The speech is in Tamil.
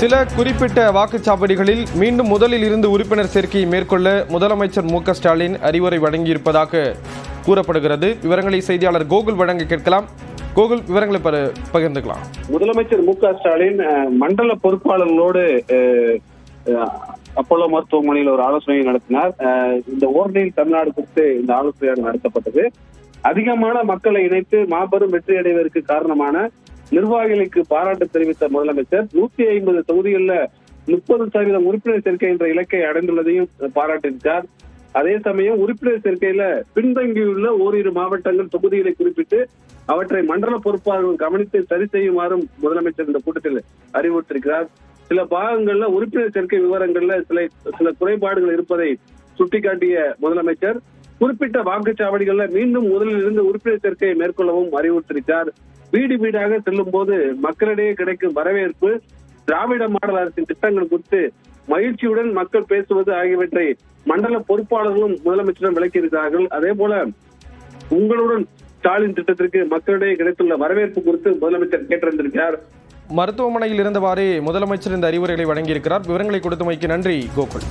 சில குறிப்பிட்ட வாக்குச்சாவடிகளில் மீண்டும் முதலில் இருந்து உறுப்பினர் சேர்க்கையை மேற்கொள்ள முதலமைச்சர் மு.க.ஸ்டாலின் அறிவுரை வழங்கியிருப்பதாக கூறப்படுகிறது. விவரங்களை செய்தியாளர் கோகுல் வழங்க கேட்கலாம். கோகுல், விவரங்களை பகிர்ந்துக்கலாம். முதலமைச்சர் மு.க.ஸ்டாலின் மண்டல பொறுப்பாளர்களோடு அப்போலோ மருத்துவமனையில் ஒரு ஆலோசனை நடத்தினார். இந்த ஓர்டில் தமிழ்நாடு குறித்து இந்த ஆலோசனை நடத்தப்பட்டது. அதிகமான மக்களை இணைத்து மாபெரும் வெற்றி அடைவதற்கு காரணமான நிர்வாகிகளுக்கு பாராட்டு தெரிவித்த முதலமைச்சர் 150 தொகுதிகளில் 30% உறுப்பினர் சேர்க்கை என்ற இலக்கை அடைந்துள்ளதையும் பாராட்டியிருக்கார். அதே சமயம் உறுப்பினர் சேர்க்கையில பின்தங்கியுள்ள ஓரிரு மாவட்டங்கள் தொகுதிகளை குறிப்பிட்டு அவற்றை மண்டல பொறுப்பாளர்கள் கவனித்து சரி செய்யுமாறும் முதலமைச்சர் இந்த கூட்டத்தில் அறிவுறுத்திருக்கிறார். சில பாகங்கள்ல உறுப்பினர் சேர்க்கை விவரங்கள்ல சில குறைபாடுகள் இருப்பதை சுட்டிக்காட்டிய முதலமைச்சர் குறிப்பிட்ட வாக்குச்சாவடிகள்ல மீண்டும் முதலில் இருந்து உறுப்பினர் சேர்க்கையை மேற்கொள்ளவும் அறிவுறுத்திருக்கிறார். வீடு வீடாக செல்லும் போது மக்களிடையே கிடைக்கும் வரவேற்பு, திராவிட மாடல் அரசின் திட்டங்கள் குறித்து மகிழ்ச்சியுடன் மக்கள் பேசுவது ஆகியவற்றை மண்டல பொறுப்பாளர்களும் முதலமைச்சரிடம் விளக்கியிருக்கிறார்கள். அதே போல உங்களுடன் ஸ்டாலின் திட்டத்திற்கு மக்களிடையே கிடைத்துள்ள வரவேற்பு குறித்து முதலமைச்சர் கேட்டிருந்திருக்கிறார். மருத்துவமனையில் இருந்தவாறே முதலமைச்சர் இந்த அறிவுரைகளை வழங்கியிருக்கிறார். விவரங்களை கொடுத்தமைக்கு நன்றி கோகுல்.